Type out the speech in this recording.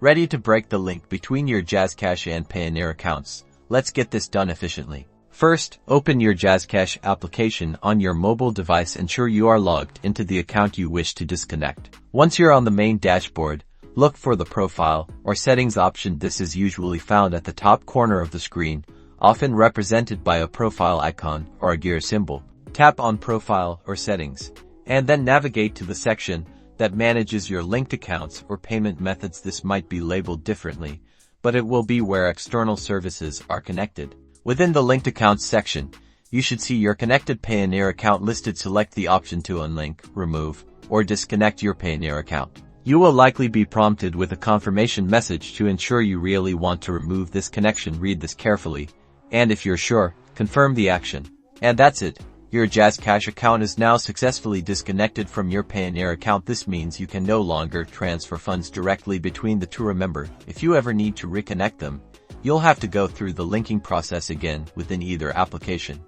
Ready to break the link between your Jazzcash and Payoneer accounts? Let's get this done efficiently. First, open your Jazzcash application on your mobile device. Ensure you are logged into the account you wish to disconnect. Once you're on the main dashboard, look for the Profile or Settings option. This is usually found at the top corner of the screen, often represented by a profile icon or a gear symbol. Tap on Profile or Settings, and then navigate to the section that manages your linked accounts or payment methods. This might be labeled differently, but it will be where external services are connected. Within the linked accounts section, you should see your connected Payoneer account listed. Select the option to unlink, remove, or disconnect your Payoneer account. You will likely be prompted with a confirmation message to ensure you really want to remove this connection. Read this carefully, and if you're sure, confirm the action. And that's it. Your Jazzcash account is now successfully disconnected from your Payoneer account. This means you can no longer transfer funds directly between the two. Remember, if you ever need to reconnect them, you'll have to go through the linking process again within either application.